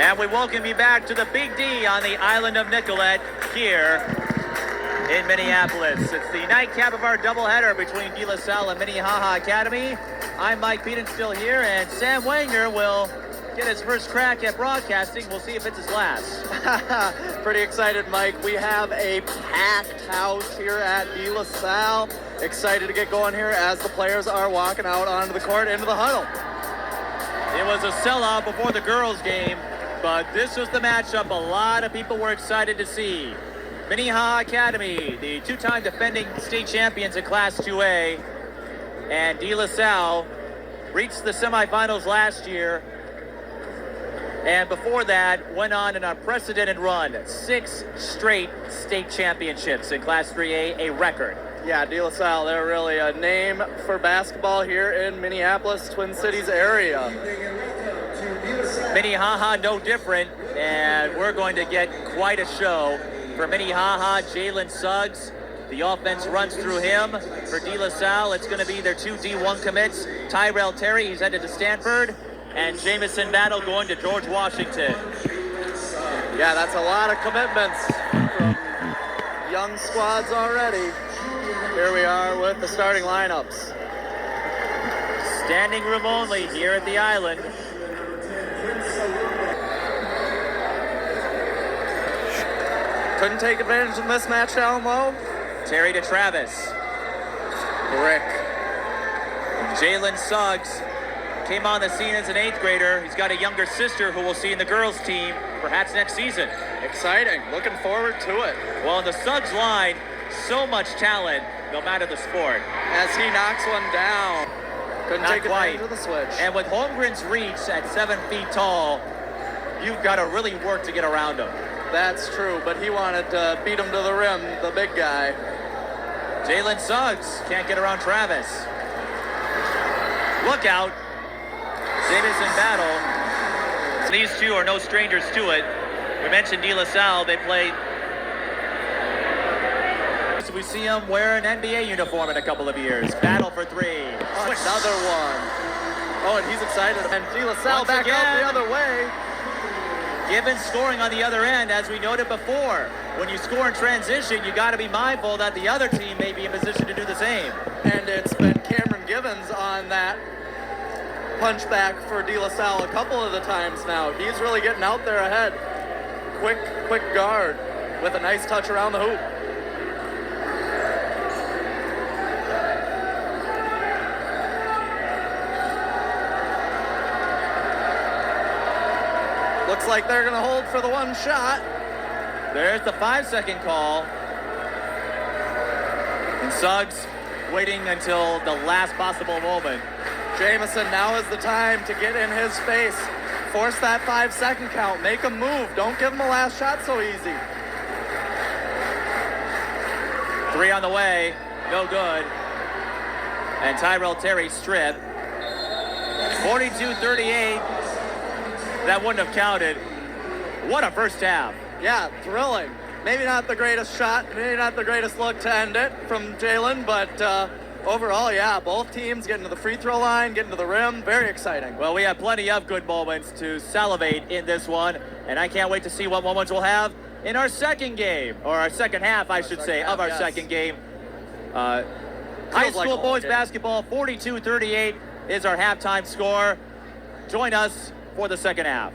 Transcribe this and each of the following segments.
And we welcome you back to the Big D on the island of Nicollet here in Minneapolis. It's the nightcap of our doubleheader between De La Salle and Minnehaha Academy. I'm Mike Peden, still here, and Sam Wanger will get his first crack at broadcasting. We'll see if it's his last. Pretty excited, Mike. We have a packed house here at De La Salle. Excited to get going here as the players are walking out onto the court into the huddle. It was a sellout before the girls' game, but this was the matchup a lot of people were excited to see. Minnehaha Academy, the two-time defending state champions in Class 2A, and De La Salle reached the semifinals last year, and before that went on an unprecedented run. 6 straight state championships in Class 3A, a record. Yeah, De La Salle, they're really a name for basketball here in Minneapolis, Twin Cities area. Minnehaha, no different, and we're going to get quite a show. For Minnehaha, Jalen Suggs, the offense runs through him. For De La Salle, it's going to be their 2 D1 commits. Tyrell Terry, he's headed to Stanford, and Jamison Battle going to George Washington. Yeah, that's a lot of commitments from young squads already. Here we are with the starting lineups. Standing room only here at the island. Couldn't take advantage of the mismatch down low. Terry to Travis. Rick. Jalen Suggs came on the scene as an 8th grader. He's got a younger sister who we'll see in the girls team perhaps next season. Exciting. Looking forward to it. Well, in the Suggs line, so much talent, no matter the sport. As he knocks one down. Couldn't take advantage of the switch. And with Holmgren's reach at 7 feet tall, you've got to really work to get around him. That's true, but he wanted to beat him to the rim, the big guy. Jalen Suggs can't get around Travis. Look out. Jamison Battle. These two are no strangers to it. We mentioned De La Salle. They played. So we see him wear an NBA uniform in a couple of years. Battle for 3. Another one. Oh, and he's excited. And De La Salle back out the other way. Given scoring on the other end, as we noted before. When you score in transition, you got to be mindful that the other team may be in position to do the same. And it's been Cameron Givens on that punch back for De La Salle a couple of the times now. He's really getting out there ahead. Quick guard with a nice touch around the hoop. Looks like they're going to hold for the one shot. There's the 5-second call. And Suggs waiting until the last possible moment. Jamison, now is the time to get in his face. Force that 5-second count. Make him move. Don't give him a last shot so easy. 3 on the way. No good. And Tyrell Terry strip. 42-38. That wouldn't have counted. What a first half. Yeah, thrilling. Maybe not the greatest shot, maybe not the greatest look to end it from Jalen, but overall, yeah, both teams getting to the free throw line, getting to the rim. Very exciting. Well, we have plenty of good moments to salivate in this one, and I can't wait to see what moments we'll have in our second game, or our second half, I should say, of our second game. High school boys basketball, 42-38 is our halftime score. Join us for the second half.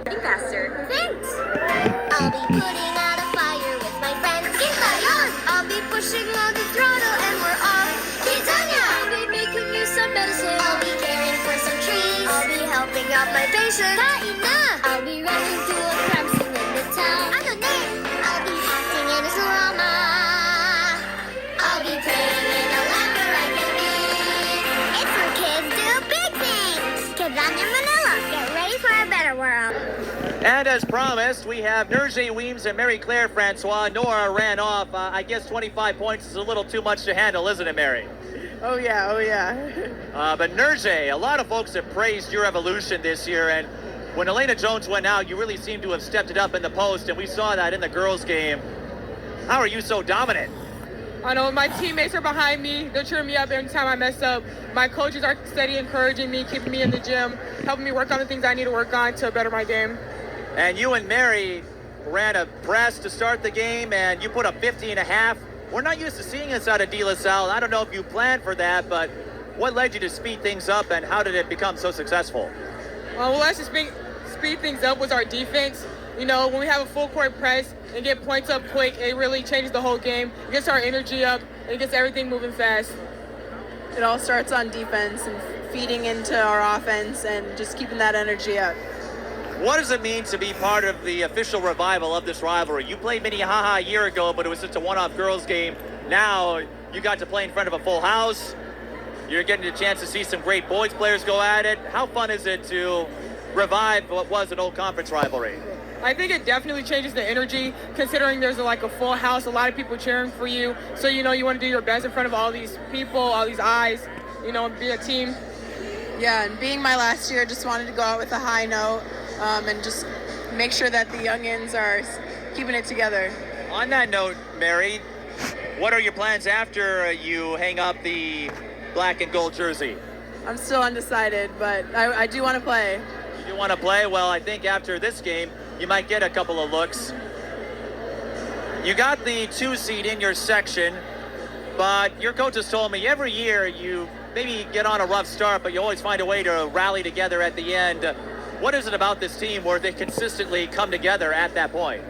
Faster. Thanks. I'll be putting out a fire with my friends. Get fired. I'll be pushing on the throttle and we're off. Titania. I'll be making you some medicine. I'll be caring for some trees. I'll be helping out my patients. Kaina. I'll be running through a crime scene in the town. I'll be acting in a drama. I'll be playing in a laughter I can be. It's where kids do big things. Kids on in Manila. Get ready for a better world. And as promised, we have Nerje Weems and Mary Claire Francois. Nora ran off. I guess 25 points is a little too much to handle, isn't it, Mary? Oh, yeah. But Nerje, a lot of folks have praised your evolution this year, and when Elena Jones went out, you really seem to have stepped it up in the post, and we saw that in the girls' game. How are you so dominant? I know my teammates are behind me. They're cheering me up every time I mess up. My coaches are steady encouraging me, keeping me in the gym, helping me work on the things I need to work on to better my game. And you and Mary ran a press to start the game, and you put up 50.5. We're not used to seeing this out of De La Salle. I don't know if you planned for that, but what led you to speed things up, and how did it become so successful? Well, let's just speed things up was our defense. You know, when we have a full court press and get points up quick, it really changes the whole game. It gets our energy up, and it gets everything moving fast. It all starts on defense and feeding into our offense and just keeping that energy up. What does it mean to be part of the official revival of this rivalry? You played Minnehaha a year ago, but it was just a one-off girls game. Now you got to play in front of a full house. You're getting a chance to see some great boys players go at it. How fun is it to revive what was an old conference rivalry? I think it definitely changes the energy, considering there's like a full house, a lot of people cheering for you. So, you know, you want to do your best in front of all these people, all these eyes, you know, and be a team. Yeah, and being my last year, just wanted to go out with a high note and just make sure that the youngins are keeping it together. On that note, Mary, what are your plans after you hang up the black and gold jersey? I'm still undecided, but I do want to play. You do want to play? Well, I think after this game, you might get a couple of looks. You got the 2 seed in your section, but your coaches told me every year you maybe get on a rough start, but you always find a way to rally together at the end. What is it about this team where they consistently come together at that point?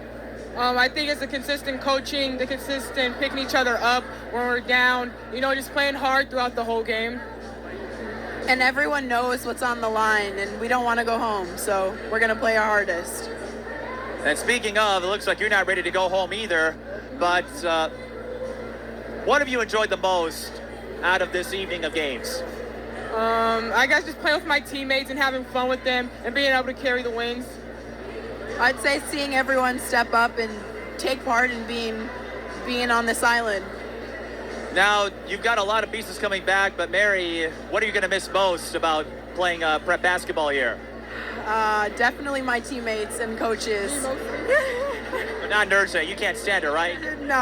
I think it's the consistent coaching, the consistent picking each other up when we're down, you know, just playing hard throughout the whole game. And everyone knows what's on the line, and we don't want to go home, so we're going to play our hardest. And speaking of, it looks like you're not ready to go home either, but what have you enjoyed the most out of this evening of games? I guess just playing with my teammates and having fun with them and being able to carry the wins. I'd say seeing everyone step up and take part in being on this island. Now, you've got a lot of pieces coming back, but Mary, what are you going to miss most about playing prep basketball here? Definitely my teammates and coaches. But not Nurse, you can't stand her, right? No.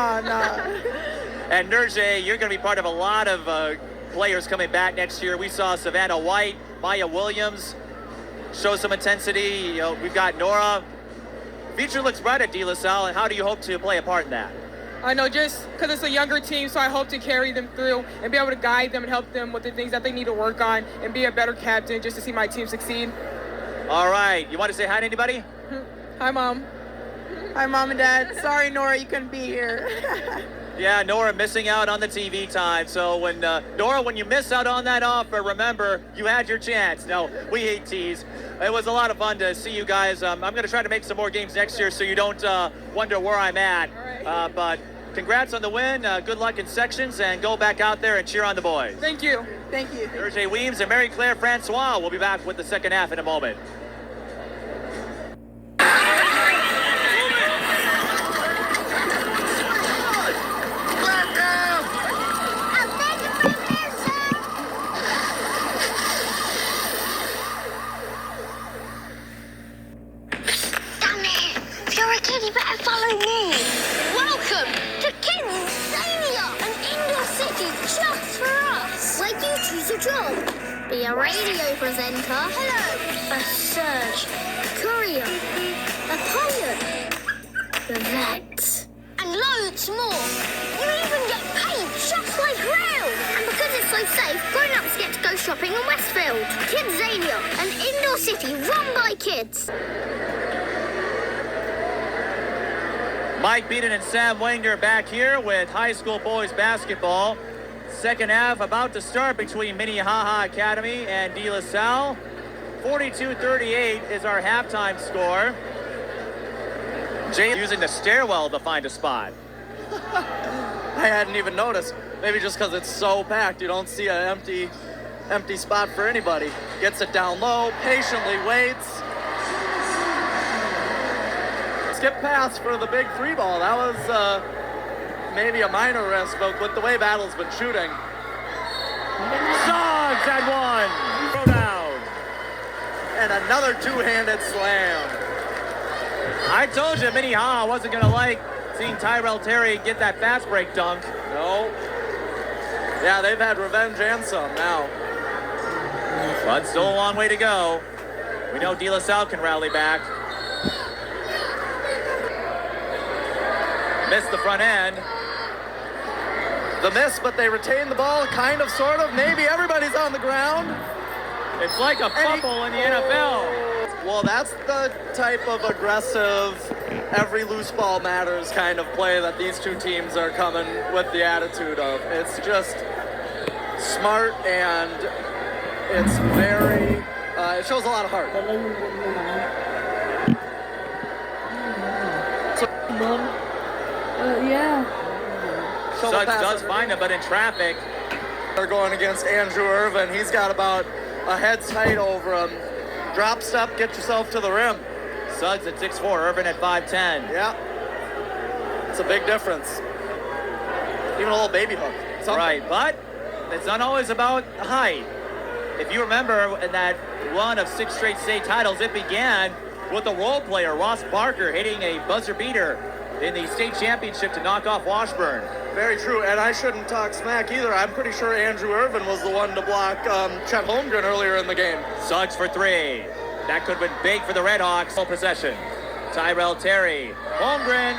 And Nurse, you're going to be part of a lot of players coming back next year. We saw Savannah White, Maya Williams show some intensity. You know, we've got Nora. Future looks bright at De La Salle, and how do you hope to play a part in that? I know, just because it's a younger team, so I hope to carry them through and be able to guide them and help them with the things that they need to work on and be a better captain just to see my team succeed. All right. You want to say hi to anybody? Hi, Mom. Hi, Mom and Dad. Sorry, Nora, you couldn't be here. Yeah, Nora missing out on the TV time. So when Nora, when you miss out on that offer, remember, you had your chance. No, we hate tease. It was a lot of fun to see you guys. I'm going to try to make some more games next year so you don't wonder where I'm at. But congrats on the win. Good luck in sections, and go back out there and cheer on the boys. Thank you. Thank you. Thursday Weems and Mary Claire Francois will be back with the second half in a moment. You better follow me. Welcome to Kinsania, an indoor city just for us. Where you choose a job. Be a radio presenter. Hello. A surgeon. Courier. A pilot. A vet. And loads more. You even get paid just like real. And because it's so safe, grown-ups get to go shopping in Westfield. Kinsania, an indoor city run by kids. Mike Beaton and Sam Wagner back here with high school boys basketball. Second half about to start between Minnehaha Academy and De La Salle. 42-38 is our halftime score. Jay using the stairwell to find a spot. I hadn't even noticed. Maybe just because it's so packed, you don't see an empty spot for anybody. Gets it down low, patiently waits. Skip pass for the big 3 ball. That was maybe a minor risk, but with the way Battle's been shooting. Suggs at one. Throw down. And another two-handed slam. I told you Minnehaha wasn't going to like seeing Tyrell Terry get that fast break dunk. No. Yeah, they've had revenge and some now. But still a long way to go. We know De La Salle can rally back. Missed the front end. The miss, but they retain the ball, kind of, sort of. Maybe everybody's on the ground. It's like a fumble in the NFL. Well, that's the type of aggressive, every loose ball matters kind of play that these two teams are coming with the attitude of. It's just smart and it's very, it shows a lot of heart. Shovel Suggs pass does underneath. find him, but in traffic. They're going against Andrew Irvin. He's got about a head's height over him. Drop step, get yourself to the rim. Suggs at 6'4", Irvin at 5'10". Yeah. It's a big difference. Even a little baby hook. Something. Right, but it's not always about height. If you remember in that run of 6 straight state titles, it began with a role player, Ross Parker, hitting a buzzer beater in the state championship to knock off Washburn. Very true, and I shouldn't talk smack either. I'm pretty sure Andrew Irvin was the one to block Chet Holmgren earlier in the game. Suggs for 3. That could have been big for the Redhawks. Full possession. Tyrell Terry. Holmgren